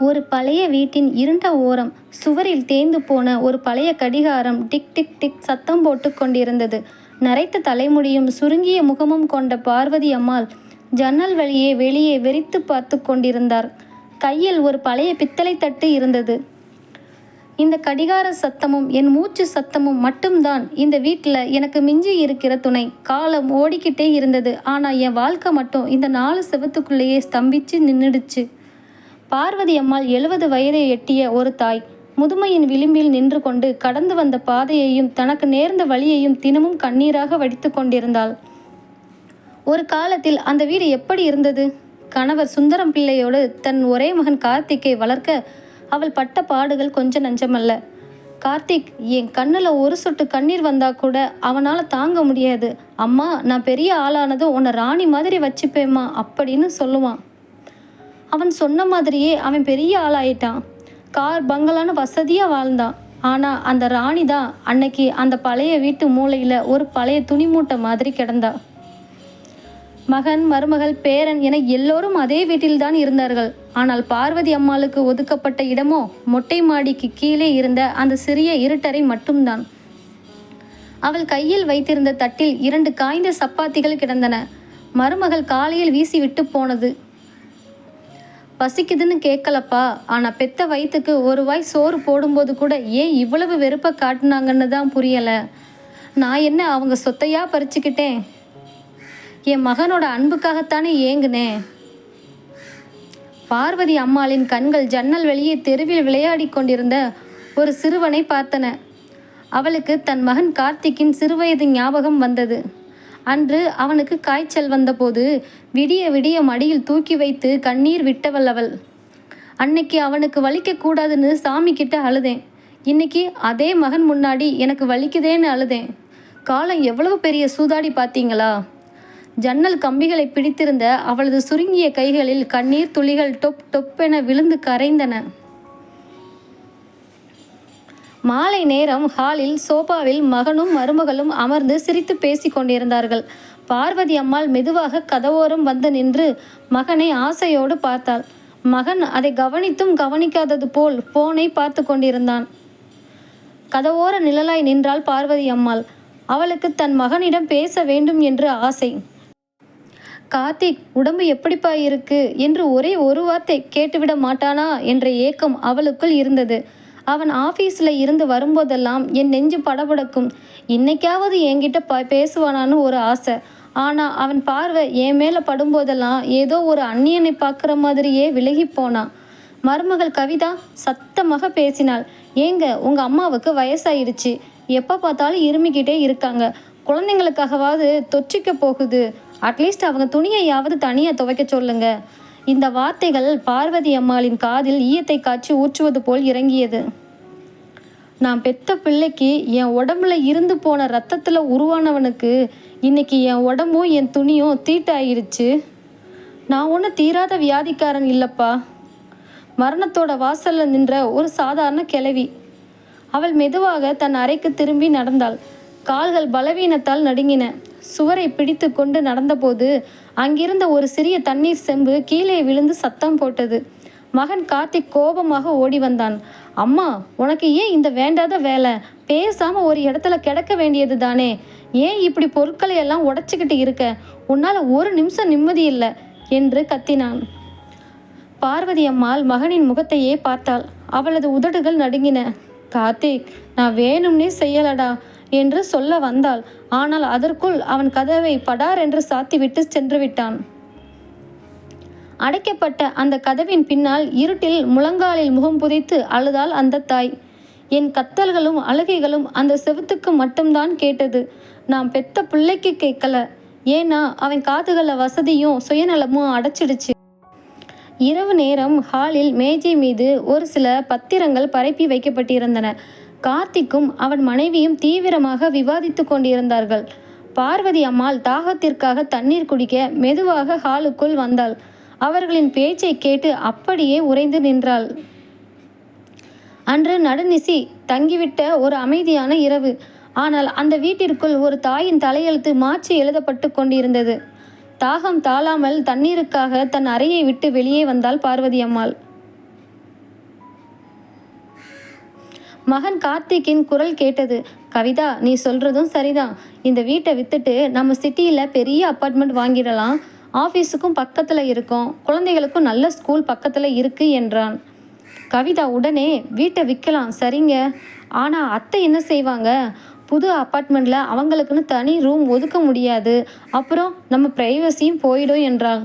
ஒரு பழைய வீட்டின் இருண்ட ஓரம் சுவரில் தேய்ந்து போன ஒரு பழைய கடிகாரம் டிக் டிக் டிக் சத்தம் போட்டு கொண்டிருந்தது. நரைத்த தலைமுடியும் சுருங்கிய முகமும் கொண்ட பார்வதி அம்மாள் ஜன்னல் வழியே வெளியே வெறித்து பார்த்து கொண்டிருந்தார். கையில் ஒரு பழைய பித்தளை தட்டு இருந்தது. இந்த கடிகார சத்தமும் என் மூச்சு சத்தமும் மட்டும்தான் இந்த வீட்டில் எனக்கு மிஞ்சி இருக்கிற துணை. காலம் ஓடிக்கிட்டே இருந்தது. ஆனால் என் வாழ்க்கை மட்டும் இந்த 4 செவத்துக்குள்ளேயே ஸ்தம்பிச்சு நின்றுடுச்சு. பார்வதி அம்மாள் 70 வயதை எட்டிய ஒரு தாய். முதுமையின் விளிம்பில் நின்று கொண்டு கடந்து வந்த பாதையையும் தனக்கு நேர்ந்த வழியையும் தினமும் கண்ணீராக வடித்து கொண்டிருந்தாள். ஒரு காலத்தில் அந்த வீடு எப்படி இருந்தது? கணவர் சுந்தரம் பிள்ளையோடு தன் ஒரே மகன் கார்த்திக்கை வளர்க்க அவள் பட்ட பாடுகள் கொஞ்சம் நஞ்சமல்ல. கார்த்திக் என் கண்ணில் ஒரு சொட்டு கண்ணீர் வந்தா கூட அவனால் தாங்க முடியாது. அம்மா, நான் பெரிய ஆளானதும் உன்னை ராணி மாதிரி வச்சுப்பேம்மா அப்படின்னு சொல்லுவான். அவன் சொன்ன மாதிரியே அவன் பெரிய ஆளாயிட்டான். கார் பங்களான்னு வசதியாக வாழ்ந்தான். ஆனால் அந்த ராணி தான் அன்னைக்கு அந்த பழைய வீட்டு மூலையில் ஒரு பழைய துணி மூட்டை மாதிரி கிடந்தா. மகன், மருமகள், பேரன் என எல்லோரும் அதே வீட்டில்தான் இருந்தார்கள். ஆனால் பார்வதி அம்மாளுக்கு ஒதுக்கப்பட்ட இடமோ மொட்டை மாடிக்கு கீழே இருந்த அந்த சிறிய இருட்டறை மட்டும்தான். அவள் கையில் வைத்திருந்த தட்டில் 2 காய்ந்த சப்பாத்திகள் கிடந்தன. மருமகள் காலையில் வீசி விட்டு போனது. பசிக்குதுன்னு கேட்கலப்பா, ஆனால் பெத்த வயிற்றுக்கு ஒரு வாய் சோறு போடும்போது கூட ஏன் இவ்வளவு வெறுப்பை காட்டினாங்கன்னு தான் புரியலை. நான் என்ன அவங்க சொத்தையா பறிச்சுக்கிட்டேன்? என் மகனோட அன்புக்காகத்தானே ஏங்குனேன். பார்வதி அம்மாளின் கண்கள் ஜன்னல் வெளியே தெருவில் விளையாடி கொண்டிருந்த ஒரு சிறுவனை பார்த்தன. அவளுக்கு தன் மகன் கார்த்திக்கின் சிறுவயது ஞாபகம் வந்தது. அன்று அவனுக்கு காய்ச்சல் வந்தபோது விடிய விடிய மடியில் தூக்கி வைத்து கண்ணீர் விட்டவள் அவள். அன்னைக்கு அவனுக்கு வலிக்கக்கூடாதுன்னு சாமி கிட்ட அழுதேன். இன்னைக்கு அதே மகன் முன்னாடி எனக்கு வலிக்குதேன்னு அழுதேன். காலம் எவ்வளவு பெரிய சூதாடி பார்த்தீங்களா? ஜன்னல் கம்பிகளை பிடித்திருந்த அவளது சுருங்கிய கைகளில் கண்ணீர் துளிகள் டொப் டொப்பென விழுந்து கரைந்தன. மாலை நேரம் ஹாலில் சோபாவில் மகனும் மருமகளும் அமர்ந்து சிரித்து பேசி கொண்டிருந்தார்கள். பார்வதி அம்மாள் மெதுவாக கதவோரம் வந்து நின்று மகனை ஆசையோடு பார்த்தாள். மகன் அதை கவனித்தும் கவனிக்காதது போல் போனை பார்த்து கொண்டிருந்தான். கதவோர நிழலாய் நின்றாள் பார்வதி அம்மாள். அவளுக்கு தன் மகனிடம் பேச வேண்டும் என்று ஆசை. கார்த்திக் உடம்பு எப்படிப்பா இருக்கு என்று ஒரே ஒரு வார்த்தை கேட்டுவிட மாட்டானா என்ற ஏக்கம் அவளுக்குள் இருந்தது. அவன் ஆஃபீஸில் இருந்து வரும்போதெல்லாம் என் நெஞ்சு படபடக்கும். இன்னைக்காவது என்கிட்ட பேசுவானான்னு ஒரு ஆசை. ஆனால் அவன் பார்வை என் மேலே படும்போதெல்லாம் ஏதோ ஒரு அந்நியனை பார்க்குற மாதிரியே விலகி போனான். மருமகள் கவிதா சத்தமாக பேசினாள். ஏங்க, உங்கள் அம்மாவுக்கு வயசாயிடுச்சு. எப்போ பார்த்தாலும் இருமிக்கிட்டே இருக்காங்க. குழந்தைங்களுக்காகவாவது தொற்றிக்க போகுது. அட்லீஸ்ட் அவங்க துணியையாவது தனியாக துவைக்க சொல்லுங்க. இந்த வார்த்தைகள் பார்வதி அம்மாளின் காதில் ஈயத்தை காய்ச்சி ஊற்றுவது போல் இறங்கியது. நான் பெத்த பிள்ளைக்கு என் உடம்புல இருந்து போன ரத்தத்தில் உருவானவனுக்கு இன்னைக்கு என் உடம்பும் என் துணியும் தீட்டாயிடுச்சு. நான் ஒன்றும் தீராத வியாதிக்காரன் இல்லைப்பா. மரணத்தோட வாசலில் நின்ற ஒரு சாதாரண கிழவி. அவள் மெதுவாக தன் அறைக்கு திரும்பி நடந்தாள். கால்கள் பலவீனத்தால் நடுங்கின. சுவரை பிடித்து கொண்டு நடந்தபோது அங்கிருந்த ஒரு சிறிய தண்ணீர் செம்பு கீழே விழுந்து சத்தம் போட்டது. மகன் கார்த்திக் கோபமாக ஓடி வந்தான். அம்மா, உனக்கு ஏன் இந்த வேண்டாத வேலை? பேசாமல் ஒரு இடத்துல கிடக்க வேண்டியது தானே. ஏன் இப்படி பொருட்களை எல்லாம் உடைச்சிக்கிட்டு இருக்க? உன்னால் ஒரு நிமிஷம் நிம்மதி இல்லை என்று கத்தினான். பார்வதி அம்மாள் மகனின் முகத்தையே பார்த்தாள். அவளது உதடுகள் நடுங்கின. கார்த்திக், நான் வேணும்னே செய்யலடா என்று சொல்ல வந்தாள். ஆனால் அதற்குள் அவன் கதவை படார் என்று சாத்திவிட்டு சென்று விட்டான். அடைக்கப்பட்ட அந்த கதவின் பின்னால் இருட்டில் முழங்காலில் முகம் புதைத்து அழுதாள் அந்த தாய். என் கத்தல்களும் அழுகைகளும் அந்த செவுத்துக்கு மட்டும்தான் கேட்டது. நான் பெத்த பிள்ளைக்கு கேட்கல. ஏன்னா அவன் காதுகளில் வசதியும் சுயநலமும் அடைச்சிடுச்சு. இரவு நேரம் ஹாலில் மேஜை மீது ஒரு சில பத்திரங்கள் பரப்பி வைக்கப்பட்டிருந்தன. கார்த்திக்கும் அவன் மனைவியும் தீவிரமாக விவாதித்து கொண்டிருந்தார்கள். பார்வதி அம்மாள் தாகத்திற்காக தண்ணீர் குடிக்க மெதுவாக ஹாலுக்குள் வந்தாள். அவர்களின் பேச்சை கேட்டு அப்படியே உறைந்து நின்றாள். அன்று நடுநிசி தங்கிவிட்ட ஒரு அமைதியான இரவு. ஆனால் அந்த வீட்டிற்குள் ஒரு தாயின் தலையெழுத்து மாற்றி எழுதப்பட்டு கொண்டிருந்தது. தாகம் தாளாமல் தண்ணீருக்காக தன் அறையை விட்டு வெளியே வந்தாள் பார்வதி அம்மாள். மகன் கார்த்திக்கின் குரல் கேட்டது. கவிதா, நீ சொல்றதும் சரிதான். இந்த வீட்டை வித்துட்டு நம்ம சிட்டியில் பெரிய அப்பார்ட்மெண்ட் வாங்கிடலாம். ஆஃபீஸுக்கும் பக்கத்தில் இருக்கும், குழந்தைகளுக்கும் நல்ல ஸ்கூல் பக்கத்தில் இருக்கு என்றான். கவிதா உடனே, வீட்டை விற்கலாம் சரிங்க, ஆனால் அத்தை என்ன செய்வாங்க? புது அப்பார்ட்மெண்ட்டில் அவங்களுக்குன்னு தனி ரூம் ஒதுக்க முடியாது, அப்புறம் நம்ம ப்ரைவசியும் போயிடும் என்றாள்.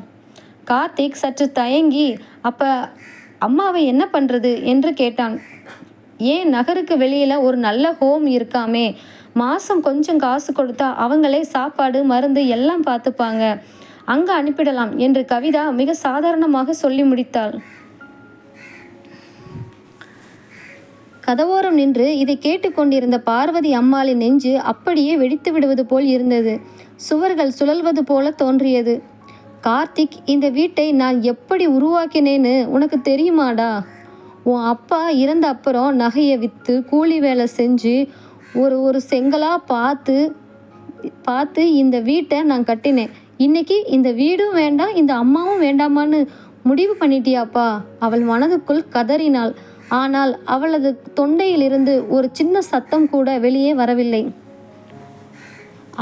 கார்த்திக் சற்று தயங்கி, அப்போ அம்மாவை என்ன பண்ணுறது என்று கேட்டான். ஏன், நகருக்கு வெளியில் ஒரு நல்ல ஹோம் இருக்காமே, மாதம் கொஞ்சம் காசு கொடுத்தா அவங்களே சாப்பாடு மருந்து எல்லாம் பார்த்துப்பாங்க, அங்கே அனுப்பிடலாம் என்று கவிதா மிக சாதாரணமாக சொல்லி முடித்தாள். கதவோரம் நின்று இதை கேட்டுக்கொண்டிருந்த பார்வதி அம்மாளின் நெஞ்சு அப்படியே வெடித்து விடுவது போல் இருந்தது. சுவர்கள் சுழல்வது போல தோன்றியது. கார்த்திக், இந்த வீட்டை நான் எப்படி உருவாக்கினேன்னு உனக்கு தெரியுமாடா? உன் அப்பா இறந்த அப்புறம் நகையை விற்று கூலி வேலை செஞ்சு ஒரு செங்கலாக பார்த்து இந்த வீட்டை நான் கட்டினேன். இன்னைக்கு இந்த வீடும் வேண்டாம், இந்த அம்மாவும் வேண்டாமான்னு முடிவு பண்ணிட்டியாப்பா? அவள் மனதுக்குள் கதறினாள். ஆனால் அவளது தொண்டையிலிருந்து ஒரு சின்ன சத்தம் கூட வெளியே வரவில்லை.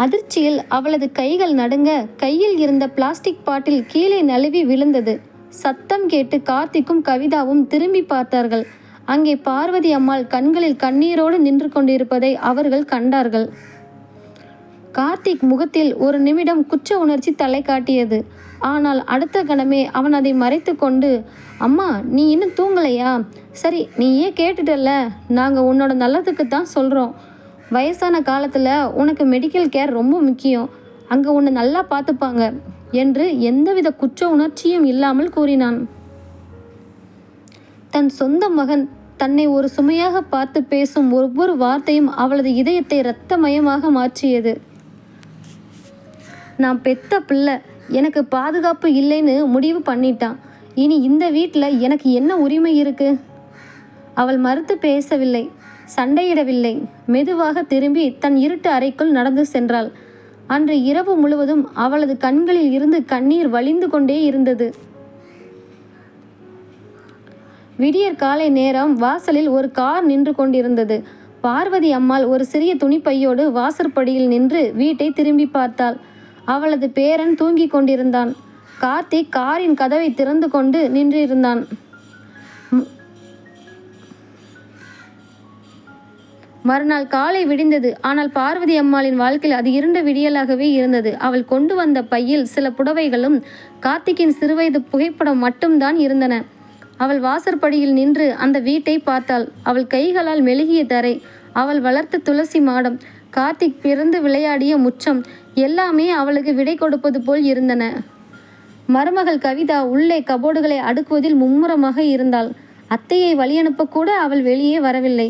அதிர்ச்சியில் அவளது கைகள் நடுங்க, கையில் இருந்த பிளாஸ்டிக் பாட்டில் கீழே நழுவி விழுந்தது. சத்தம் கேட்டு கார்த்திக்கும் கவிதாவும் திரும்பி பார்த்தார்கள். அங்கே பார்வதி அம்மாள் கண்களில் கண்ணீரோடு நின்று கொண்டிருப்பதை அவர்கள் கண்டார்கள். கார்த்திக் முகத்தில் ஒரு நிமிடம் குற்ற உணர்ச்சி தலை காட்டியது. ஆனால் அடுத்த கணமே அவன் அதை மறைத்து கொண்டு, அம்மா, நீ இன்னும் தூங்கலையா? சரி, நீ ஏன் கேட்டுட்டல்ல, நாங்கள் உன்னோட நல்லதுக்கு தான் சொல்கிறோம். வயசான காலத்தில் உனக்கு மெடிக்கல் கேர் ரொம்ப முக்கியம், அங்கே உன்னை நல்லா பார்த்துப்பாங்க என்று எந்தவித குற்ற உணர்ச்சியும் இல்லாமல் கூறினான். தன் சொந்த மகன் தன்னை ஒரு சுமையாக பார்த்து பேசும் ஒவ்வொரு வார்த்தையும் அவளது இதயத்தை இரத்தமயமாக மாற்றியது. நான் பெத்த பிள்ளை, எனக்கு பாதுகாப்பு இல்லைன்னு முடிவு பண்ணிட்டான். இனி இந்த வீட்டில் எனக்கு என்ன உரிமை இருக்கு? அவள் மறுத்து பேசவில்லை, சண்டையிடவில்லை. மெதுவாக திரும்பி தன் இருட்டு அறைக்குள் நடந்து சென்றாள். அன்று இரவு முழுவதும் அவளது கண்களில் இருந்து கண்ணீர் வழிந்து கொண்டே இருந்தது. விடியற் காலை நேரம் வாசலில் ஒரு கார் நின்று கொண்டிருந்தது. பார்வதி அம்மாள் ஒரு சிறிய துணிப்பையோடு வாசற்படியில் நின்று வீட்டை திரும்பி பார்த்தாள். அவளது பேரன் தூங்கிக் கொண்டிருந்தான். கார்த்திக் காரின் கதவை திறந்து கொண்டு நின்றிருந்தான். மறுநாள் காலை விடிந்தது. ஆனால் பார்வதி அம்மாளின் வாழ்க்கையில் அது இருண்ட விடியலாகவே இருந்தது. அவள் கொண்டு வந்த பையில் சில புடவைகளும் கார்த்திக்கின் சிறுவயது புகைப்படம் மட்டும்தான் இருந்தன. அவள் வாசற்படியில் நின்று அந்த வீட்டை பார்த்தாள். அவள் கைகளால் மெழுகிய தரை, அவள் வளர்த்த துளசி மாடம், கார்த்திக் பிறந்து விளையாடிய முற்றம் எல்லாமே அவளுக்கு விடை கொடுப்பது போல் இருந்தன. மருமகள் கவிதா உள்ளே கபோர்டுகளை அடுக்குவதில் மும்முரமாக இருந்தாள். அத்தையை வழியனுப்பக்கூட அவள் வெளியே வரவில்லை.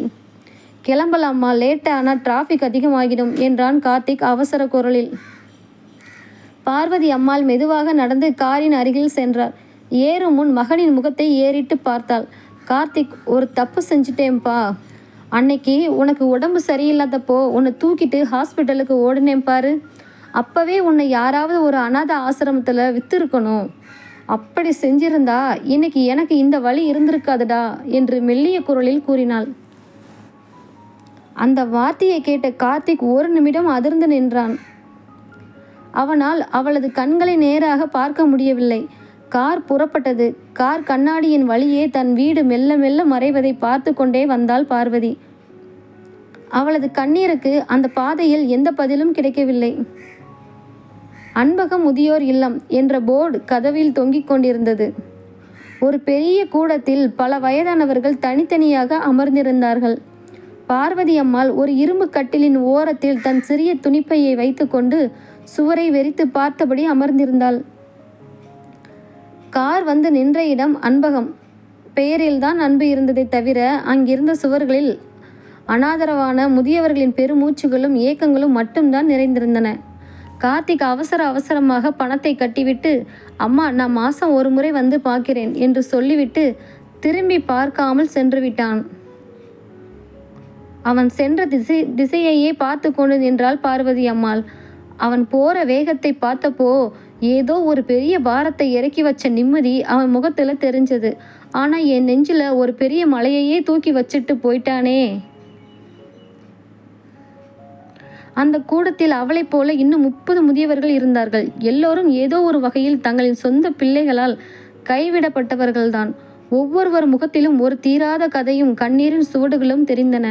கிளம்பலாமா, லேட்டானா டிராஃபிக் அதிகமாகிடும் என்றான் கார்த்திக் அவசர குரலில். பார்வதி அம்மாள் மெதுவாக நடந்து காரின் அருகில் சென்றார். ஏறும் முன் மகனின் முகத்தை ஏறிட்டு பார்த்தாள். கார்த்திக், ஒரு தப்பு செஞ்சிட்டேன்பா. அன்னைக்கு உனக்கு உடம்பு சரியில்லாதப்போ உன்னை தூக்கிட்டு ஹாஸ்பிட்டலுக்கு ஓடினேன் பாரு. அப்போவே உன்னை யாராவது ஒரு அநாத ஆசிரமத்தில் விற்றுருக்கணும். அப்படி செஞ்சிருந்தா இன்னைக்கு எனக்கு இந்த வழி இருந்திருக்காதுடா என்று மெல்லிய குரலில் கூறினாள். அந்த வார்த்தையை கேட்ட கார்த்திக் ஒரு நிமிடம் அதிர்ந்து நின்றான். அவனால் அவளது கண்களை நேராக பார்க்க முடியவில்லை. கார் புறப்பட்டது. கார் கண்ணாடியின் வழியே தன் வீடு மெல்ல மெல்ல மறைவதை பார்த்து கொண்டே வந்தாள் பார்வதி. அவளது கண்ணீருக்கு அந்த பாதையில் எந்த பதிலும் கிடைக்கவில்லை. அன்பகம் முதியோர் இல்லம் என்ற போர்டு கதவில் தொங்கிக் கொண்டிருந்தது. ஒரு பெரிய கூடத்தில் பல வயதானவர்கள் தனித்தனியாக அமர்ந்திருந்தார்கள். பார்வதி அம்மாள் ஒரு இரும்பு கட்டிலின் ஓரத்தில் தன் சிறிய துணிப்பையை வைத்துக்கொண்டு சுவரை வெறித்து பார்த்தபடி அமர்ந்திருந்தாள். கார் வந்து நின்ற இடம் அன்பகம். பெயரில்தான் அன்பு இருந்ததை தவிர அங்கிருந்த சுவர்களில் அனாதரவான முதியவர்களின் பெருமூச்சுகளும் ஏக்கங்களும் மட்டும்தான் நிறைந்திருந்தன. கார்த்திக் அவசரமாக பணத்தை கட்டிவிட்டு, அம்மா, நான் மாதம் ஒரு முறை வந்து பார்க்கிறேன் என்று சொல்லிவிட்டு திரும்பி பார்க்காமல் சென்று விட்டான். அவன் சென்ற திசையையே பார்த்து கொண்டு நின்றாள் பார்வதி அம்மாள். அவன் போற வேகத்தை பார்த்தப்போ ஏதோ ஒரு பெரிய பாரத்தை இறக்கி வச்ச நிம்மதி அவன் முகத்தில் தெரிஞ்சது. ஆனால் என் நெஞ்சில் ஒரு பெரிய மலையையே தூக்கி வச்சுட்டு போயிட்டானே அந்த கூடத்தில் அவளைப் போல இன்னும் 30 முதியவர்கள் இருந்தார்கள். எல்லோரும் ஏதோ ஒரு வகையில் தங்களின் சொந்த பிள்ளைகளால் கைவிடப்பட்டவர்கள்தான். ஒவ்வொருவர் முகத்திலும் ஒரு தீராத கதையும் கண்ணீரின் சுவடுகளும் தெரிந்தன.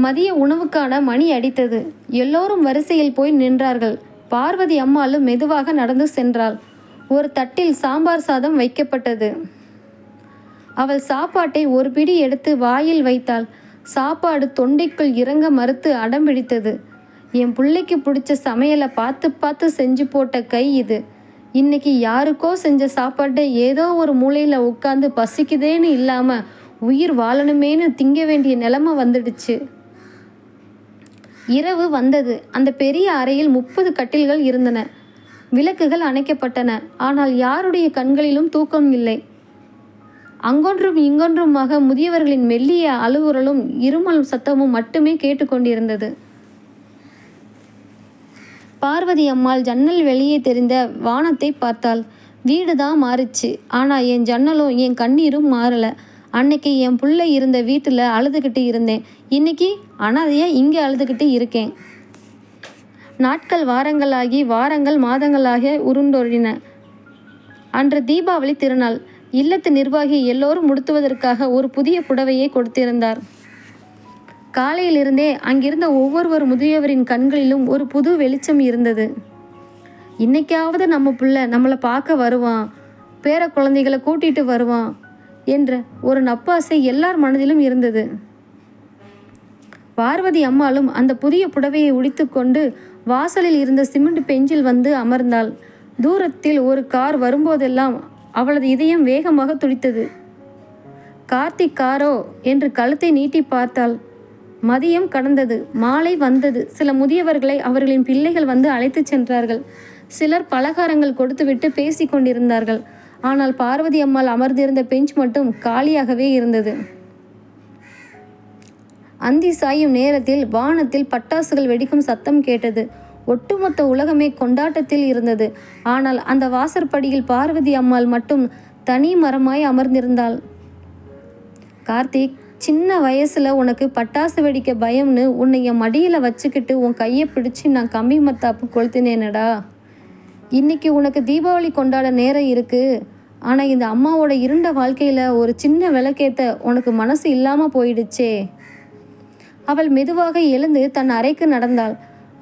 மதிய உணவுக்கான மணி அடித்தது. எல்லோரும் வரிசையில் போய் நின்றார்கள். பார்வதி அம்மாளும் மெதுவாக நடந்து சென்றாள். ஒரு தட்டில் சாம்பார் சாதம் வைக்கப்பட்டது. அவள் சாப்பாட்டை ஒரு பிடி எடுத்து வாயில் வைத்தாள். சாப்பாடு தொண்டைக்குள் இறங்க மறுத்து அடம்பிடித்தது. என் பிள்ளைக்கு பிடிச்ச சமையலை பார்த்து பார்த்து செஞ்சு போட்ட கை இது. இன்னைக்கு யாருக்கோ செஞ்ச சாப்பாட்டை ஏதோ ஒரு மூலையில் உட்காந்து பசிக்குதேன்னு இல்லாமல் உயிர் வாழணுமேனு திங்க வேண்டிய நிலைமை வந்துடுச்சு. இரவு வந்தது. அந்த பெரிய அறையில் 30 கட்டில்கள் இருந்தன. விளக்குகள் அணைக்கப்பட்டன. ஆனால் யாருடைய கண்களிலும் தூக்கம் இல்லை. அங்கொன்றும் இங்கொன்றுமாக முதியவர்களின் மெல்லிய அழுகுரலும் இருமல் சத்தமும் மட்டுமே கேட்டுக்கொண்டிருந்தது. பார்வதி அம்மாள் ஜன்னல் வெளியே தெரிந்த வானத்தை பார்த்தாள். வீடு தான் மாறிச்சு. ஆனால் என் ஜன்னலும் என் கண்ணீரும் மாறலை. அன்னைக்கு என் பிள்ளை இருந்த வீட்டில் அழுதுகிட்டு இருந்தேன். இன்னைக்கு அனாதையாக இங்கே அழுதுகிட்டு இருக்கேன். நாட்கள் வாரங்களாகி வாரங்கள் மாதங்களாக உருண்டோடின. அன்று தீபாவளி திருநாள். இல்லத்து நிர்வாகி எல்லோரும் உடுத்துவதற்காக ஒரு புதிய புடவையை கொடுத்திருந்தார். காலையிலிருந்தே அங்கிருந்த ஒவ்வொரு முதியவரின் கண்களிலும் ஒரு புது வெளிச்சம் இருந்தது. இன்னைக்காவது நம்ம பிள்ளை நம்மளை பார்க்க வருவான், பேர குழந்தைகளை கூட்டிட்டு வருவான் என்ற ஒரு நப்பாசை எல்லார் மனதிலும் இருந்தது. பார்வதி அம்மாளும் அந்த புதிய புடவையை உடித்து கொண்டு வாசலில் இருந்த சிமெண்ட் பெஞ்சில் வந்து அமர்ந்தாள். தூரத்தில் ஒரு கார் வரும்போதெல்லாம் அவளது இதயம் வேகமாக துடித்தது. கார்த்திக் காரோ என்று கழுத்தை நீட்டி பார்த்தாள். மதியம் கடந்தது. மாலை வந்தது. சில முதியவர்களை அவர்களின் பிள்ளைகள் வந்து அழைத்து சென்றார்கள். சிலர் பலகாரங்கள் கொடுத்துவிட்டு பேசி கொண்டிருந்தார்கள். ஆனால் பார்வதி அம்மாள் அமர்ந்திருந்த பெஞ்ச் மட்டும் காலியாகவே இருந்தது. அந்தி சாயும் நேரத்தில் வானத்தில் பட்டாசுகள் வெடிக்கும் சத்தம் கேட்டது. ஒட்டுமொத்த உலகமே கொண்டாட்டத்தில் இருந்தது. ஆனால் அந்த வாசற்படியில் பார்வதி அம்மாள் மட்டும் தனி மரமாய் அமர்ந்திருந்தாள். கார்த்திக், சின்ன வயசுல உனக்கு பட்டாசு வெடிக்க பயம்னு உன்னை என் மடியில் வச்சுக்கிட்டு உன் கையை பிடிச்சி நான் கம்பி மத்தாப்பு கொளுத்தினேனடா. இன்னைக்கு உனக்கு தீபாவளி கொண்டாட நேரம் இருக்கு. ஆனால் இந்த அம்மாவோட இருண்ட வாழ்க்கையில் ஒரு சின்ன விளக்கேத்த உனக்கு மனசு இல்லாமல் போயிடுச்சே. அவள் மெதுவாக எழுந்து தன் அறைக்கு நடந்தாள்.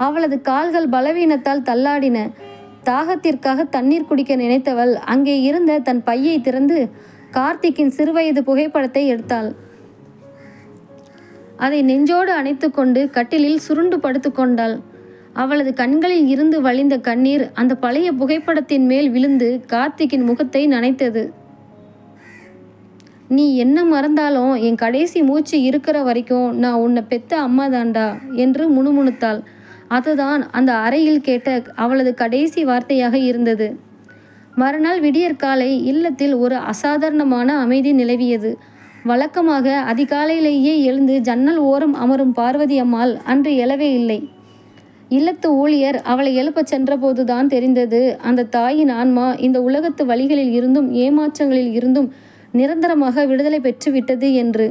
அவளது கால்கள் பலவீனத்தால் தள்ளாடின. தாகத்திற்காக தண்ணீர் குடிக்க நினைத்தவள் அங்கே இருந்த தன் பையை திறந்து கார்த்திக்கின் சிறுவயது புகைப்படத்தை எடுத்தாள். அதை நெஞ்சோடு அணைத்து கொண்டு கட்டிலில் சுருண்டு படுத்து கொண்டாள். அவளது கண்களில் இருந்து வழிந்த கண்ணீர் அந்த பழைய புகைப்படத்தின் மேல் விழுந்து கார்த்திக்கின் முகத்தை நனைத்தது. நீ என்ன மறந்தாலும் என் கடைசி மூச்சு இருக்கிற வரைக்கும் நான் உன்னை பெத்த அம்மா தாண்டா என்று முணுமுணுத்தாள். அதுதான் அந்த அறையில் கேட்ட அவளது கடைசி வார்த்தையாக இருந்தது. மறுநாள் விடியற்காலை இல்லத்தில் ஒரு அசாதாரணமான அமைதி நிலவியது. வழக்கமாக அதிகாலையிலேயே எழுந்து ஜன்னல் ஓரம் அமரும் பார்வதி அம்மாள் அன்று எழவே இல்லை. இல்லத்து ஊழியர் அவளை எழுப்பச் சென்றபோதுதான் தெரிந்தது, அந்த தாயின் ஆன்மா இந்த உலகத்து வழிகளில் இருந்தும் ஏமாற்றங்களில் இருந்தும் நிரந்தரமாக விடுதலை பெற்றுவிட்டது என்று.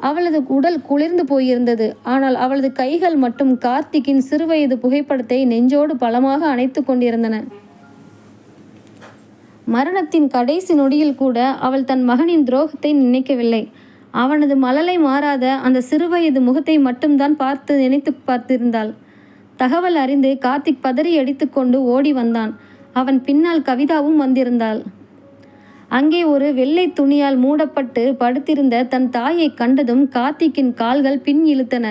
அவளது உடல் குளிர்ந்து போயிருந்தது. ஆனால் அவளது கைகள் மட்டும் கார்த்திக்கின் சிறுவயது புகைப்படத்தை நெஞ்சோடு பலமாக அணைத்து கொண்டிருந்தன. மரணத்தின் கடைசி நொடியில் கூட அவள் தன் மகனின் துரோகத்தை நினைக்கவில்லை. அவனது மழலை மாறாத அந்த சிறுவயது முகத்தை மட்டும்தான் நினைத்து பார்த்திருந்தாள். தகவல் அறிந்து கார்த்திக் பதறி அடித்து கொண்டு ஓடி வந்தான். அவன் பின்னால் கவிதாவும் வந்திருந்தாள். அங்கே ஒரு வெள்ளை துணியால் மூடப்பட்டு படுத்திருந்த தன் தாயை கண்டதும் கார்த்திக்கின் கால்கள் பின் இழுத்தன.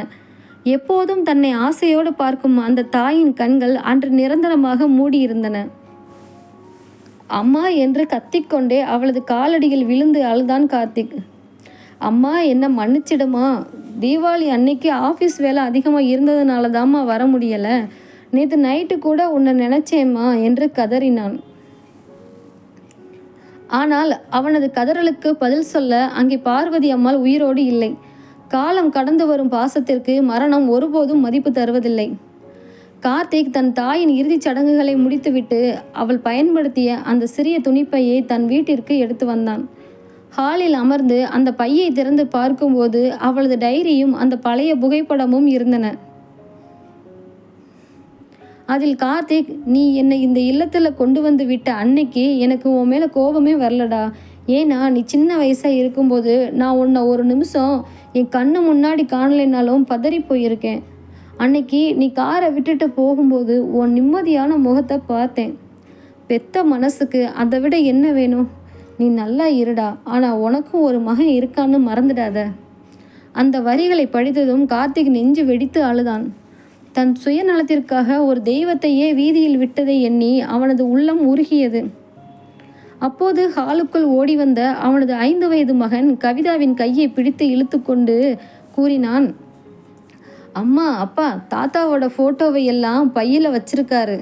எப்போதும் தன்னை ஆசையோடு பார்க்கும் அந்த தாயின் கண்கள் அன்று நிரந்தரமாக மூடியிருந்தன. அம்மா என்று கத்திக்கொண்டே அவளது காலடியில் விழுந்து அழுதான் கார்த்திக். அம்மா, என்ன மன்னிச்சிடுமா. தீபாவளி அன்னைக்கு ஆஃபீஸ் வேலை அதிகமாக இருந்ததுனால தாம்மா வர முடியலை. நேற்று நைட்டு கூட உன்னை நினைச்சேம்மா என்று கதறினான். ஆனால் அவனது கதறலுக்கு பதில் சொல்ல அங்கே பார்வதி அம்மாள் உயிரோடு இல்லை. காலம் கடந்து வரும் பாசத்திற்கு மரணம் ஒருபோதும் மதிப்பு தருவதில்லை. கார்த்திக் தன் தாயின் இறுதிச் சடங்குகளை முடித்துவிட்டு அவள் பயன்படுத்திய அந்த சிறிய துணிப்பையை தன் வீட்டிற்கு எடுத்து வந்தான். ஹாலில் அமர்ந்து அந்த பையை திறந்து பார்க்கும்போது அவளது டைரியும் அந்த பழைய புகைப்படமும் இருந்தன. அதில் கார்த்திக், நீ என்னை இந்த இல்லத்தில் கொண்டு வந்து விட்ட அன்னைக்கு எனக்கு உன் மேலே கோபமே வரலடா. ஏன்னா நீ சின்ன வயசாக இருக்கும்போது நான் உன்னை ஒரு நிமிஷம் என் கண்ணு முன்னாடி காணலைனாலும் பதறி போயிருக்கேன். அன்னைக்கு நீ காரை விட்டுட்டு போகும்போது உன் நிம்மதியான முகத்தை பார்த்தேன். பெத்த மனசுக்கு அதை விட என்ன வேணும்? நீ நல்லா இருடா, ஆனால் உனக்கும் ஒரு மகன் இருக்கான்னு மறந்துடாத. அந்த வரிகளை படித்ததும் கார்த்திக் நெஞ்சு வெடித்து அழுதான். தன் சுயநலத்திற்காக ஒரு தெய்வத்தையே வீதியில் விட்டதை எண்ணி அவனது உள்ளம் உருகியது. அப்போது ஹாலுக்குள் ஓடி வந்த அவனது 5 வயது மகன் கவிதாவின் கையை பிடித்து இழுத்து கொண்டு கூறினான், அம்மா, அப்பா, தாத்தாவோட ஃபோட்டோவை எல்லாம் பையில் வச்சிருக்காரு.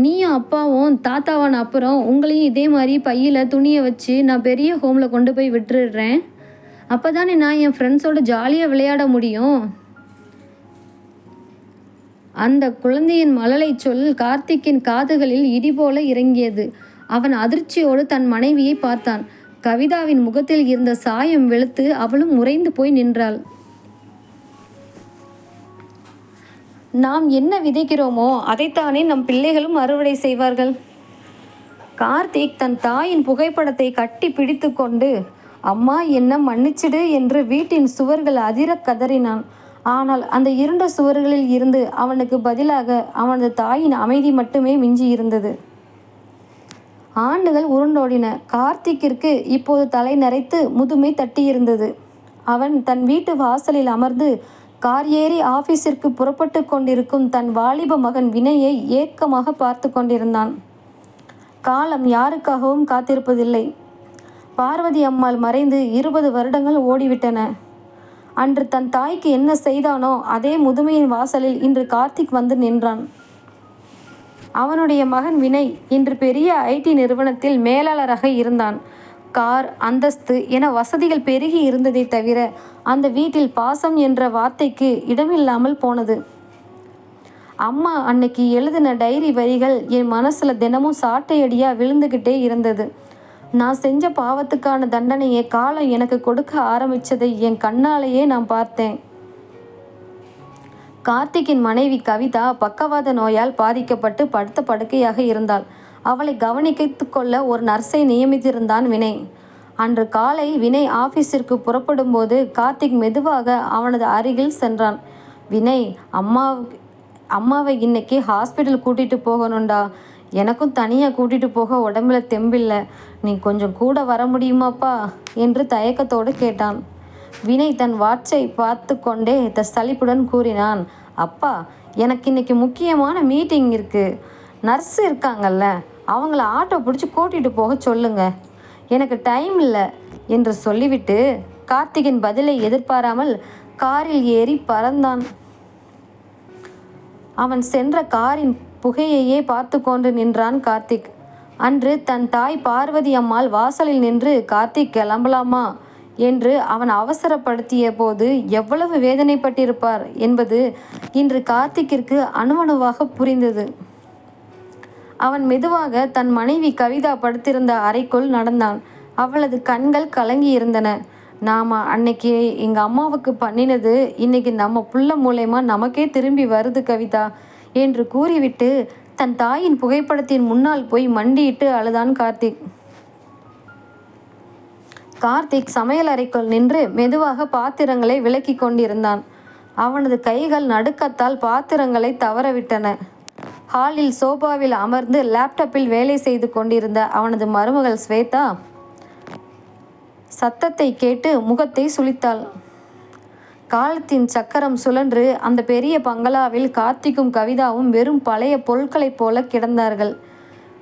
நீயும் அப்பாவும் தாத்தாவான அப்புறம் உங்களையும் இதே மாதிரி பையில் துணியை வச்சு நான் பெரிய ஹோமில் கொண்டு போய் விட்டுடுறேன். அப்போ தானே நான் என் ஃப்ரெண்ட்ஸோட ஜாலியாக விளையாட முடியும். அந்த குழந்தையின் மழலை சொல் கார்த்திக்கின் காதுகளில் இடிபோல இறங்கியது. அவன் அதிர்ச்சியோடு தன் மனைவியை பார்த்தான். கவிதாவின் முகத்தில் இருந்த சாயம் வெளுத்து அவளும் உறைந்து போய் நின்றாள். நாம் என்ன விதைக்கிறோமோ அதைத்தானே நம் பிள்ளைகளும் அறுவடை செய்வார்கள். கார்த்திக் தன் தாயின் புகைப்படத்தை கட்டி பிடித்து கொண்டு, அம்மா, என்ன மன்னிச்சிடு என்று வீட்டின் சுவர்கள் அதிர கதறினான். ஆனால் அந்த இருண்ட சுவர்களில் இருந்து அவனுக்கு பதிலாக அவனது தாயின் அமைதி மட்டுமே மிஞ்சி இருந்தது. ஆண்டுகள் உருண்டோடின. கார்த்திக்கிற்கு இப்போது தலை நரைத்து முதுமை தட்டியிருந்தது. அவன் தன் வீட்டு வாசலில் அமர்ந்து கார் ஏறி ஆபீஸிற்கு புறப்பட்டு கொண்டிருக்கும் தன் வாலிப மகன் வினயை ஏக்கமாக பார்த்து கொண்டிருந்தான். காலம் யாருக்காகவும் காத்திருப்பதில்லை. பார்வதி அம்மாள் மறைந்து 20 வருடங்கள் ஓடிவிட்டன. அன்று தன் தாய்க்கு என்ன செய்தானோ அதே முதுமையின் வாசலில் இன்று கார்த்திக் வந்து நின்றான். அவனுடைய மகன் வினய் இன்று பெரிய ஐடி நிறுவனத்தில் மேலாளராக இருந்தான். கார், அந்தஸ்து என வசதிகள் பெருகி இருந்ததை தவிர அந்த வீட்டில் பாசம் என்ற வார்த்தைக்கு இடமில்லாமல் போனது. அம்மா அன்னைக்கு எழுதின டைரி வரிகள் என் மனசில் தினமும் சாட்டையடியாக விழுந்துக்கிட்டே இருந்தது. நான் செஞ்ச பாவத்துக்கான தண்டனையை காலம் எனக்கு கொடுக்க ஆரம்பித்ததை என் கண்ணாலேயே நான் பார்த்தேன். கார்த்திக்கின் மனைவி கவிதா பக்கவாத நோயால் பாதிக்கப்பட்டு படுத்த படுக்கையாக இருந்தாள். அவளை கவனித்து கொள்ள ஒரு நர்ஸை நியமித்திருந்தான் வினய். அன்று காலை வினய் ஆஃபீஸிற்கு புறப்படும் போது கார்த்திக் மெதுவாக அவனது அருகில் சென்றான். வினய், அம்மாவை இன்னைக்கு ஹாஸ்பிட்டல் கூட்டிகிட்டு போகணுண்டா. எனக்கும் தனியாக கூட்டிகிட்டு போக உடம்புல தெம்பில்லை. நீ கொஞ்சம் கூட வர முடியுமாப்பா என்று தயக்கத்தோடு கேட்டான். வினய் தன் வாட்சை பார்த்து கொண்டே சலிப்புடன் கூறினான், அப்பா, எனக்கு இன்னைக்கு முக்கியமான மீட்டிங் இருக்குது. நர்ஸ் இருக்காங்கல்ல, அவங்கள ஆட்டோ பிடிச்சி கூட்டிகிட்டு போக சொல்லுங்க. எனக்கு டைம் இல்லை என்று சொல்லிவிட்டு கார்த்திகின் பதிலை எதிர்பாராமல் காரில் ஏறி பறந்தான். அவன் சென்ற காரின் புகையையே பார்த்து கொண்டு நின்றான் கார்த்திக். அன்று தன் தாய் பார்வதி அம்மாள் வாசலில் நின்று கார்த்திக் கிளம்பலாமா என்று அவன் அவசரப்படுத்திய போது எவ்வளவு வேதனைப்பட்டிருப்பார் என்பது இன்று கார்த்திக்கிற்கு அணுவணுவாக புரிந்தது. அவன் மெதுவாக தன் மனைவி கவிதா படுத்திருந்த அறைக்குள் நடந்தான். அவளது கண்கள் கலங்கி இருந்தன. நாம் அன்னைக்கு எங்கள் அம்மாவுக்கு பண்ணினது இன்னைக்கு நம்ம புள்ள மூலயமா நமக்கே திரும்பி வருது கவிதா என்று கூறிவிட்டு தன் தாயின் புகைப்படத்தின் முன்னால் போய் மண்டியிட்டு அழுதான் கார்த்திக். கார்த்திக் சமையல் அறைக்குள் நின்று மெதுவாக பாத்திரங்களை விலக்கி கொண்டிருந்தான். அவனது கைகள் நடுக்கத்தால் பாத்திரங்களை தவறவிட்டன. ஹாலில் சோபாவில் அமர்ந்து லேப்டாப்பில் வேலை செய்து கொண்டிருந்த அவனது மருமகள் ஸ்வேதா சத்தத்தை கேட்டு முகத்தை சுளித்தாள். காலத்தின் சக்கரம் சுழன்று அந்த பெரிய பங்களாவில் கார்த்திக்கும் கவிதாவும் வெறும் பழைய பொருட்களைப் போல கிடந்தார்கள்.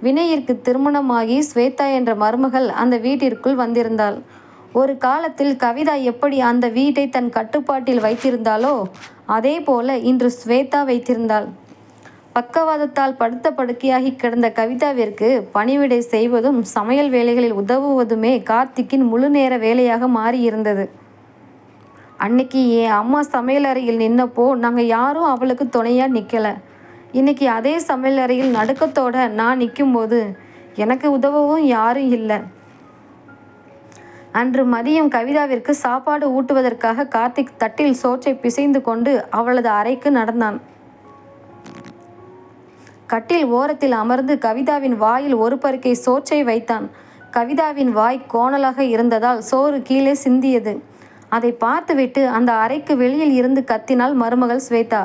வினயிற்கு திருமணமாகி ஸ்வேதா என்ற மருமகள் அந்த வீட்டிற்குள் வந்திருந்தாள். ஒரு காலத்தில் கவிதா எப்படி அந்த வீட்டை தன் கட்டுப்பாட்டில் வைத்திருந்தாளோ அதே போல இன்று ஸ்வேதா வைத்திருந்தாள். பக்கவாதத்தால் படுத்த படுக்கையாகி கிடந்த கவிதாவிற்கு பணிவிடை செய்வதும் சமையல் வேலைகளில் உதவுவதுமே கார்த்திக்கின் முழு நேர வேலையாக மாறியிருந்தது. அன்னைக்கு என் அம்மா சமையல் அறையில் நின்னப்போ நாங்கள் யாரும் அவளுக்கு துணையாக நிற்கலை. இன்னைக்கு அதே சமையல் அறையில் நடுக்கத்தோடு நான் நிற்கும்போது எனக்கு உதவவும் யாரும் இல்லை. அன்று மதியம் கவிதாவிற்கு சாப்பாடு ஊட்டுவதற்காக கார்த்திக் தட்டில் சோற்றை பிசைந்து கொண்டு அவளது அறைக்கு நடந்தான். கட்டில் ஓரத்தில் அமர்ந்து கவிதாவின் வாயில் ஒரு பருக்கை சோற்றை வைத்தான். கவிதாவின் வாய் கோணலாக இருந்ததால் சோறு கீழே சிந்தியது. அதை பார்த்துவிட்டு அந்த அறைக்கு வெளியில் இருந்து கத்தினாள் மருமகள் ஸ்வேதா.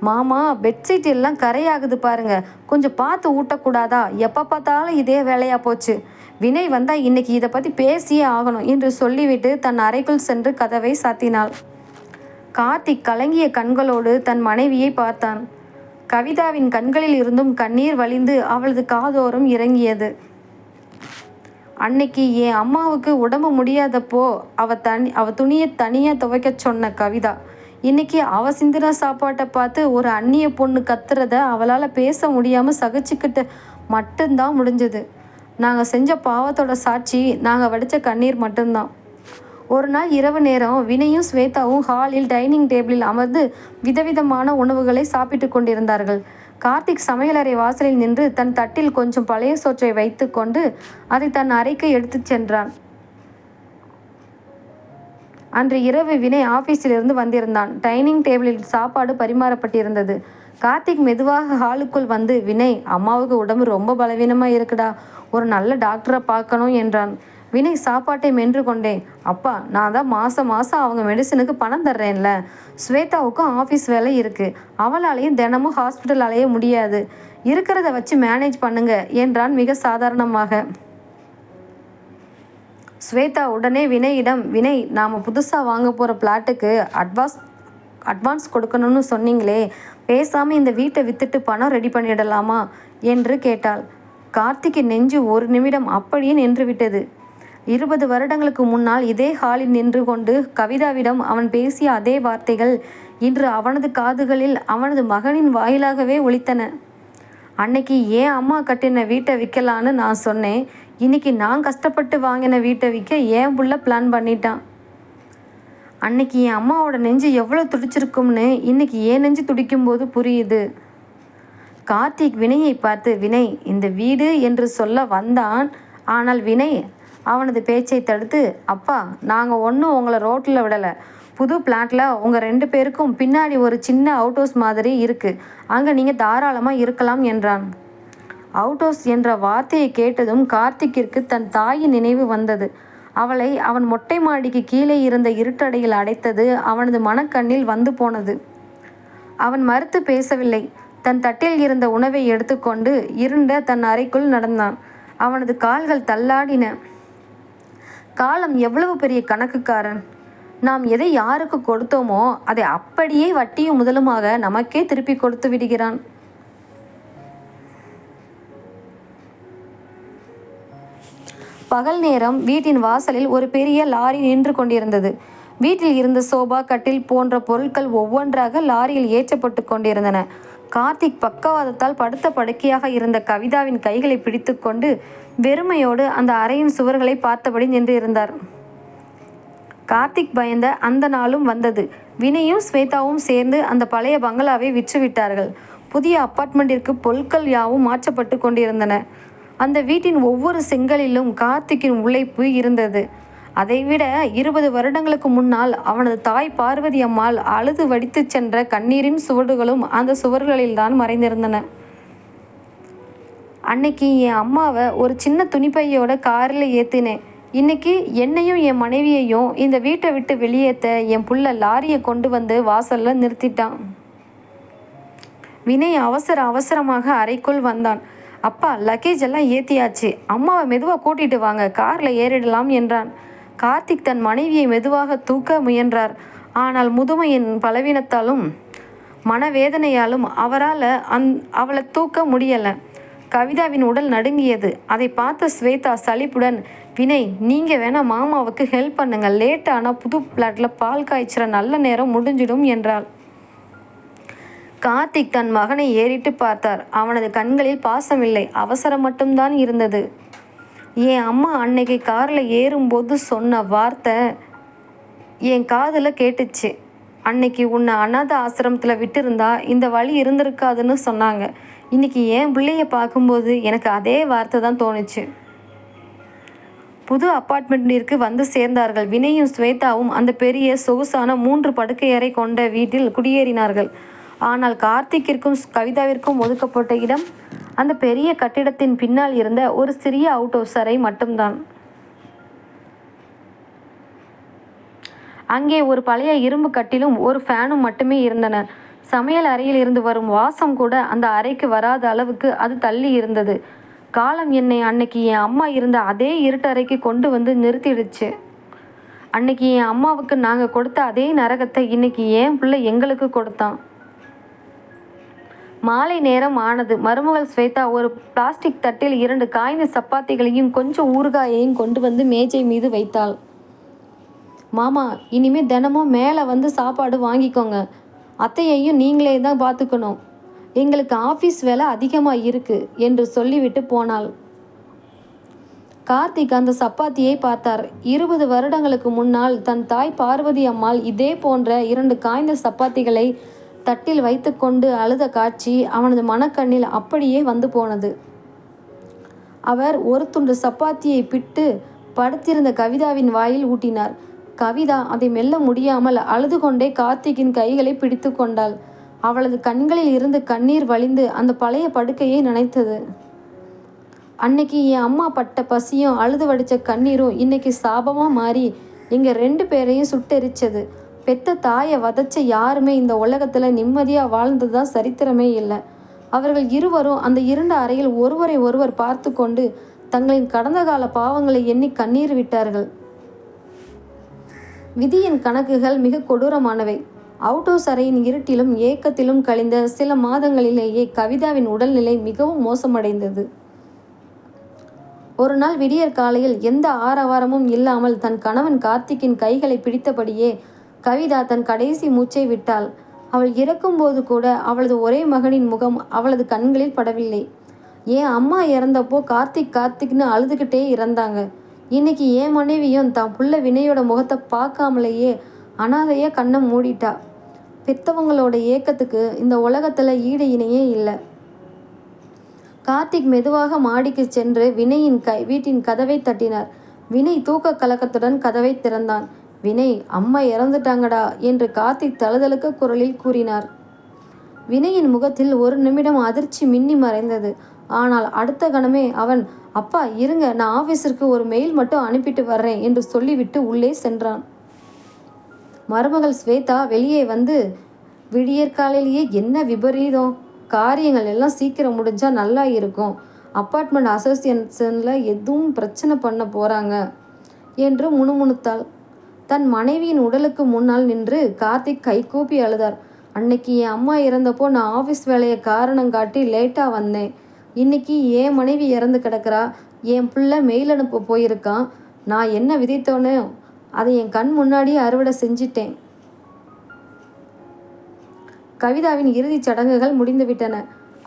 மாமா, பெட்ஷீட் எல்லாம் கரையாகுது பாருங்க, கொஞ்சம் பார்த்து ஊட்டக்கூடாதா? எப்போ பார்த்தாலும் இதே வேலையா போச்சு. வினய் வந்தா இன்னைக்கு இதை பற்றி பேசியே ஆகணும் என்று சொல்லிவிட்டு தன் அறைக்குள் சென்று கதவை சாத்தினாள். கார்த்திக் கலங்கிய கண்களோடு தன் மனைவியை பார்த்தான். கவிதாவின் கண்களில் இருந்தும் கண்ணீர் வழிந்து அவளது காதோரம் இறங்கியது. அன்னைக்கு என் அம்மாவுக்கு உடம்பு முடியாதப்போ அவ துணியை தனியாக துவைக்க சொன்ன கவிதா, இன்னைக்கு அவ சிந்தின சாப்பாட்டை பார்த்து ஒரு அந்நிய பொண்ணு கத்துறத அவளால் பேச முடியாமல் சகிச்சுக்கிட்டு மட்டும்தான் முடிஞ்சது. நாங்கள் செஞ்ச பாவத்தோட சாட்சி நாங்கள் வடித்த கண்ணீர் மட்டும்தான். ஒரு நாள் இரவு நேரம் வினயும் ஸ்வேதாவும் ஹாலில் டைனிங் டேபிளில் அமர்ந்து விதவிதமான உணவுகளை சாப்பிட்டு கொண்டிருந்தார்கள். கார்த்திக் சமையலறை வாசலில் நின்று தன் தட்டில் கொஞ்சம் பழைய சோற்றை வைத்து கொண்டு அதை தன் அறைக்கு எடுத்துச் சென்றான். அன்று இரவு வினய் ஆஃபீஸிலிருந்து வந்திருந்தான். டைனிங் டேபிளில் சாப்பாடு பரிமாறப்பட்டிருந்தது. கார்த்திக் மெதுவாக ஹாலுக்குள் வந்து, வினய், அம்மாவுக்கு உடம்பு ரொம்ப பலவீனமாக இருக்குடா, ஒரு நல்ல டாக்டரை பார்க்கணும் என்றான். வினய் சாப்பாட்டை மென்று கொண்டே, அப்பா, நான் தான் மாதம் அவங்க மெடிசனுக்கு பணம் தர்றேன்ல. ஸ்வேதாவுக்கும் ஆஃபீஸ் வேலை இருக்குது, அவளாலையும் தினமும் ஹாஸ்பிட்டல் அலைய முடியாது, இருக்கிறத வச்சு மேனேஜ் பண்ணுங்க என்றான் மிக சாதாரணமாக. ஸ்வேதா உடனே வினயிடம், வினய், நாம் புதுசாக வாங்க போகிற பிளாட்டுக்கு அட்வான்ஸ் கொடுக்கணும்னு சொன்னீங்களே, பேசாமல் இந்த வீட்டை விற்றுட்டு பணம் ரெடி பண்ணிடலாமா என்று கேட்டாள். கார்த்திக்கு நெஞ்சு ஒரு நிமிடம் அப்படியே நின்றுவிட்டது. 20 வருடங்களுக்கு முன்னால் இதே ஹாலில் நின்று கொண்டு கவிதாவிடம் அவன் பேசிய அதே வார்த்தைகள் இன்று அவனது காதுகளில் அவனது மகனின் வாயிலாகவே ஒலித்தன. அன்னைக்கு ஏன் அம்மா கட்டின வீட்டை விற்கலான்னு நான் சொன்னேன், இன்னைக்கு நான் கஷ்டப்பட்டு வாங்கின வீட்டை விற்க ஏன் புள்ள பிளான் பண்ணிட்டான். அன்னைக்கு என் அம்மாவோட நெஞ்சு எவ்வளோ துடிச்சிருக்கும்னு இன்னைக்கு ஏன் நெஞ்சு துடிக்கும்போது புரியுது. கார்த்திக் வினயை பார்த்து, வினய், இந்த வீடு என்று சொல்ல வந்தான். ஆனால் வினய் அவனது பேச்சை தடுத்து, அப்பா, நாங்கள் ஒன்றும் உங்களை ரோட்டில் விடலை, புது பிளாட்டில் உங்கள் 2 பேருக்கும் பின்னாடி ஒரு சின்ன அவுட் ஹவுஸ் மாதிரி இருக்குது, அங்கே நீங்கள் தாராளமாக இருக்கலாம் என்றான். அவுட் ஹவுஸ் என்ற வார்த்தையை கேட்டதும் கார்த்திக்கிற்கு தன் தாயின் நினைவு வந்தது. அவளை அவன் மொட்டை மாடிக்கு கீழே இருந்த இருட்டடையில் அடைத்தது அவனது மனக்கண்ணில் வந்து போனது. அவன் மறுத்து பேசவில்லை. தன் தட்டில் இருந்த உணவை எடுத்துக்கொண்டு இருண்ட தன் அறைக்குள் நடந்தான். அவனது கால்கள் தள்ளாடின. காலம் எவ்வளவு பெரிய கணக்குக்காரன்! நாம் எதை யாருக்கு கொடுத்தோமோ அதை அப்படியே வட்டியும் முதலுமாக நமக்கே திருப்பி கொடுத்து விடுகிறான். பகல் நேரம் வீட்டின் வாசலில் ஒரு பெரிய லாரி நின்று கொண்டிருந்தது. வீட்டில் இருந்த சோபா, கட்டில் போன்ற பொருட்கள் ஒவ்வொன்றாக லாரியில் ஏற்றப்பட்டு கொண்டிருந்தன. கார்த்திக் பக்கவாதத்தால் படுத்த படுக்கையாக இருந்த கவிதாவின் கைகளை பிடித்து கொண்டு வெறுமையோடு அந்த அறையின் சுவர்களை பார்த்தபடி நின்று இருந்தார். கார்த்திக் பயந்த அந்த நாளும் வந்தது. வினயும் ஸ்வேதாவும் சேர்ந்து அந்த பழைய பங்களாவை விற்றுவிட்டார்கள். புதிய அப்பார்ட்மெண்ட்டிற்கு பொருட்கள் யாவும் மாற்றப்பட்டு கொண்டிருந்தன. அந்த வீட்டின் ஒவ்வொரு செங்கலிலும் கார்த்திக்கின் உழைப்பு இருந்தது. அதைவிட 20 வருடங்களுக்கு முன்னால் அவனது தாய் பார்வதி அம்மாள் அழுது வடித்து சென்ற கண்ணீரின் சுவடுகளும் அந்த சுவர்களில்தான் மறைந்திருந்தன. அன்னைக்கு என் அம்மாவை ஒரு சின்ன துணிப்பையோட காரில் ஏற்றினேன். இன்னைக்கு என்னையும் என் மனைவியையும் இந்த வீட்டை விட்டு வெளியேற்ற என் புள்ள லாரியை கொண்டு வந்து வாசலில் நிறுத்திட்டான். வினய் அவசரமாக அறைக்குள் வந்தான். அப்பா, லக்கேஜ் எல்லாம் ஏற்றியாச்சு, அம்மாவை மெதுவாக கூட்டிகிட்டு வாங்க, காரில் ஏறிடலாம் என்றான். கார்த்திக் தன் மனைவியை மெதுவாக தூக்க முயன்றார். ஆனால் முதுமையின் பலவீனத்தாலும் மனவேதனையாலும் அவரால் அவளை தூக்க முடியலை. கவிதாவின் உடல் நடுங்கியது. அதை பார்த்த ஸ்வேதா சலிப்புடன், வினய், நீங்கள் வேணால் மாமாவுக்கு ஹெல்ப் பண்ணுங்கள், லேட்டானால் புது பிளாட்டில் பால் காய்ச்சிற நல்ல நேரம் முடிஞ்சிடும் என்றாள். கார்த்திக் தன் மகனை ஏறிட்டு பார்த்தார். அவனது கண்களில் பாசமில்லை, அவசரம் மட்டும்தான் இருந்தது. என் அம்மா அன்னைக்கு காரில் ஏறும்போது சொன்ன வார்த்தை என் காதில் கேட்டுச்சு. அன்னைக்கு உன்னை அனாதை ஆசிரமத்தில் விட்டுருந்தா இந்த வழி இருந்திருக்காதுன்னு சொன்னாங்க. இன்றைக்கி என் பிள்ளைய பார்க்கும்போது எனக்கு அதே வார்த்தை தான் தோணுச்சு. புது அப்பார்ட்மெண்ட்டிற்கு வந்து சேர்ந்தார்கள். வினயும் ஸ்வேதாவும் அந்த பெரிய சொகுசான 3 படுக்கை அறை கொண்ட வீட்டில் குடியேறினார்கள். ஆனால் கார்த்திக்கிற்கும் கவிதாவிற்கும் ஒதுக்கப்பட்ட இடம் அந்த பெரிய கட்டிடத்தின் பின்னால் இருந்த ஒரு சிறிய அவுட் ஹவுஸ் அறை மட்டும்தான். அங்கே ஒரு பழைய இரும்பு கட்டிலும் ஒரு ஃபேனும் மட்டுமே இருந்தன. சமையல் அறையில் இருந்து வரும் வாசம் கூட அந்த அறைக்கு வராத அளவுக்கு அது தள்ளி இருந்தது. காலம் என்னை அன்னைக்கு என் அம்மா இருந்த அதே இருட்டறைக்கு கொண்டு வந்து நிறுத்திடுச்சு. அன்னைக்கு என் அம்மாவுக்கு நாங்கள் கொடுத்த அதே நரகத்தை இன்னைக்கு என் பிள்ளை எங்களுக்கு கொடுத்தான். மாலை நேரம் ஆனது. மருமகள் ஸ்வேதா ஒரு பிளாஸ்டிக் தட்டில் 2 காய்ந்த சப்பாத்திகளையும் கொஞ்சம் ஊறுகாயையும் கொண்டு வந்து மேஜை மீது வைத்தாள். மாமா, இனிமே தினமும் மேலே வந்து சாப்பாடு வாங்கிக்கோங்க. அத்தையையும் நீங்களே தான் பார்த்துக்கணும். எங்களுக்கு ஆஃபீஸ் வேலை அதிகமாக இருக்கு என்று சொல்லிவிட்டு போனாள். கார்த்திக் அந்த சப்பாத்தியை பார்த்தார். 20 வருடங்களுக்கு முன்னால் தன் தாய் பார்வதி அம்மாள் இதே போன்ற 2 காய்ந்த சப்பாத்திகளை தட்டில் வைத்து கொண்டு அழுத காட்சி அவனது மனக்கண்ணில் அப்படியே வந்து போனது. அவர் ஒரு துண்டு சப்பாத்தியை பிட்டு படுத்திருந்த கவிதாவின் வாயில் ஊட்டினார். கவிதா அதை மெல்ல முடியாமல் அழுது கொண்டே கார்த்திக்கின் கைகளை பிடித்து கொண்டாள். அவளது கண்களில் இருந்து கண்ணீர் வழிந்து அந்த பழைய படுக்கையை நனைத்தது. அன்னைக்கு என் அம்மா பட்ட பசியும் அழுது வடித்த கண்ணீரும் இன்னைக்கு சாபமாக மாறி எங்கள் 2 பேரையும் சுட்டெரிச்சது. பெத்த தாயை வதச்ச யாருமே இந்த உலகத்தில் நிம்மதியாக வாழ்ந்ததா சரித்திரமே இல்லை. அவர்கள் இருவரும் அந்த இருண்ட அறையில் ஒருவரை ஒருவர் பார்த்து கொண்டு தங்களின் கடந்த கால பாவங்களை எண்ணி கண்ணீர் விட்டார்கள். விதியின் கணக்குகள் மிக கொடூரமானவை. அவுட்டோஸ் அறையின் இருட்டிலும் ஏக்கத்திலும் கழிந்த சில மாதங்களிலேயே கவிதாவின் உடல்நிலை மிகவும் மோசமடைந்தது. ஒரு நாள் விடியற் காலையில் எந்த ஆரவாரமும் இல்லாமல் தன் கணவன் கார்த்திக்கின் கைகளை பிடித்தபடியே கவிதா தன் கடைசி மூச்சை விட்டாள். அவள் இறக்கும்போது கூட அவளது ஒரே மகனின் முகம் அவளது கண்களில் படவில்லை. என் அம்மா இறந்தப்போ கார்த்திக்னு அழுதுகிட்டே இறந்தாங்க. இன்னைக்கு என் மனைவியும் தான் புள்ள வினையோட முகத்தை பார்க்காமலேயே அனாதையாக கண்ணை மூடிட்டா. பெத்தவங்களோட ஏக்கத்துக்கு இந்த உலகத்தில் ஈடு இணையே இல்லை. கார்த்திக் மெதுவாக மாடிக்கு சென்று வினையின் வீட்டின் கதவை தட்டினார். வினய் தூக்க கலக்கத்துடன் கதவை திறந்தான். வினய், அம்மா இறந்துட்டாங்கடா என்று கார்த்திக் தழுதழுக்க குரலில் கூறினார். வினயின் முகத்தில் ஒரு நிமிடம் அதிர்ச்சி மின்னி மறைந்தது. ஆனால் அடுத்த கணமே அவன், அப்பா இருங்க, நான் ஆஃபீஸிற்கு ஒரு மெயில் மட்டும் அனுப்பிட்டு வர்றேன் என்று சொல்லிவிட்டு உள்ளே சென்றான். மருமகள் ஸ்வேதா வெளியே வந்து, விடியற்காலையிலேயே என்ன விபரீதம், காரியங்கள் எல்லாம் சீக்கிரம் முடிஞ்சால் நல்லா இருக்கும். அப்பார்ட்மெண்ட் அசோசியேஷனில் எதுவும் பிரச்சனை பண்ண போகிறாங்க என்று முணுமுணுத்தாள். தன் மனைவியின் உடலுக்கு முன்னால் நின்று கார்த்திக் கைகூப்பி அழுதார். அன்னைக்கு என் அம்மா இறந்தப்போ நான் ஆஃபீஸ் வேலையை காரணம் காட்டி லேட்டாக வந்தேன். இன்னைக்கு என் மனைவி இறந்து கிடக்கிறா. என் பிள்ளை மெயில் அனுப்ப போயிருக்கான். நான் என்ன விதைத்தோனோ அதை என் கண் முன்னாடியே அறுவடை செஞ்சிட்டேன். கவிதாவின் இறுதிச் சடங்குகள் முடிந்துவிட்டன.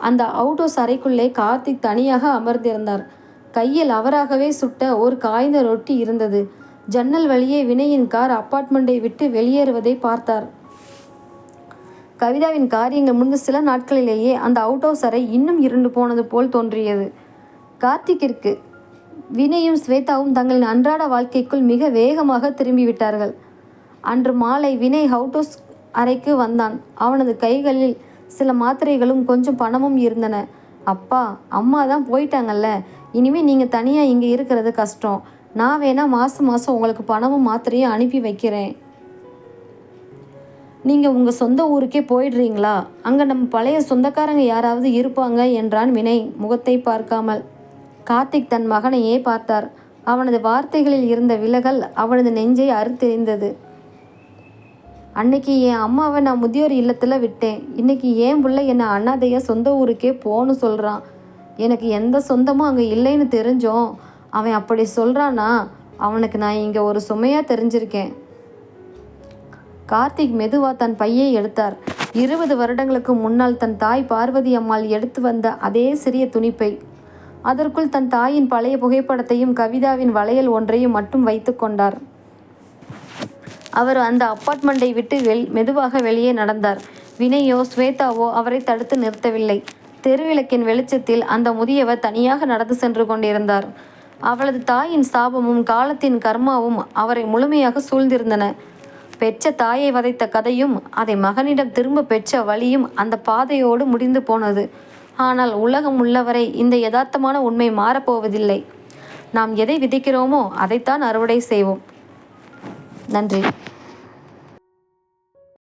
அந்த அவுட்டோஸ் அறைக்குள்ளே கார்த்திக் தனியாக அமர்ந்திருந்தார். கையில் அவராகவே சுட்ட ஒரு காய்ந்த ரொட்டி இருந்தது. ஜன்னல் வழியே வினயின் கார் அப்பார்ட்மெண்ட்டை விட்டு வெளியேறுவதை பார்த்தார். கவிதாவின் காரியங்கள் முடிந்த சில நாட்களிலேயே அந்த அவுட் ஹவுஸ் அறை இன்னும் இருண்டு போனது போல் தோன்றியது. கார்த்திக்கிற்கு வினயும் ஸ்வேதாவும் தங்களின் அன்றாட வாழ்க்கைக்குள் மிக வேகமாக திரும்பிவிட்டார்கள். அன்று மாலை வினய் அவுட் ஹவுஸ் அறைக்கு வந்தான். அவனது கைகளில் சில மாத்திரைகளும் கொஞ்சம் பணமும் இருந்தன. அப்பா, அம்மா தான் போயிட்டாங்கல்ல, இனிமேல் நீங்கள் தனியாக இங்கே இருக்கிறது கஷ்டம். நான் வேணால் மாதம் உங்களுக்கு பணமும் மாத்திரையும் அனுப்பி வைக்கிறேன். நீங்கள் உங்கள் சொந்த ஊருக்கே போயிடுறீங்களா? அங்கே நம்ம பழைய சொந்தக்காரங்க யாராவது இருப்பாங்க என்றான் வினய் முகத்தை பார்க்காமல். கார்த்திக் தன் மகனையே பார்த்தார். அவனது வார்த்தைகளில் இருந்த விலகல் அவனது நெஞ்சை அறுத்தெறிந்தது. அன்னைக்கு என் அம்மாவை நான் முதியோர் இல்லத்தில் விட்டேன். இன்னைக்கு என் பிள்ளை என்னை அண்ணாதையாக சொந்த ஊருக்கே போன்னு சொல்கிறான். எனக்கு எந்த சொந்தமும் அங்கே இல்லைன்னு தெரிஞ்சோம் அவன் அப்படி சொல்கிறானா? அவனுக்கு நான் இங்கே ஒரு சுமையாக தெரிஞ்சிருக்கேன். கார்த்திக் மெதுவாக தன் பையை எடுத்தார். 20 வருடங்களுக்கு முன்னால் தன் தாய் பார்வதி அம்மாள் எடுத்து வந்த அதே சிறிய துணிப்பை. அதற்குள் தன் தாயின் பழைய புகைப்படத்தையும் கவிதாவின் வளையல் ஒன்றையும் மட்டும் வைத்து கொண்டார். அவர் அந்த அப்பார்ட்மெண்ட்டை விட்டு மெதுவாக வெளியே நடந்தார். வினயோ ஸ்வேதாவோ அவரை தடுத்து நிறுத்தவில்லை. தெருவிளக்கின் வெளிச்சத்தில் அந்த முதியவர் தனியாக நடந்து சென்று கொண்டிருந்தார். அவளது தாயின் சாபமும் காலத்தின் கர்மாவும் அவரை முழுமையாக சூழ்ந்திருந்தன. பெற்ற தாயை வதைத்த கதையும் அதை மகனிடம் திரும்ப பெற்ற வழியும் அந்த பாதையோடு முடிந்து போனது. ஆனால் உலகம் உள்ளவரை இந்த யதார்த்தமான உண்மை மாறப்போவதில்லை. நாம் எதை விதைக்கிறோமோ அதைத்தான் அறுவடை செய்வோம். நன்றி.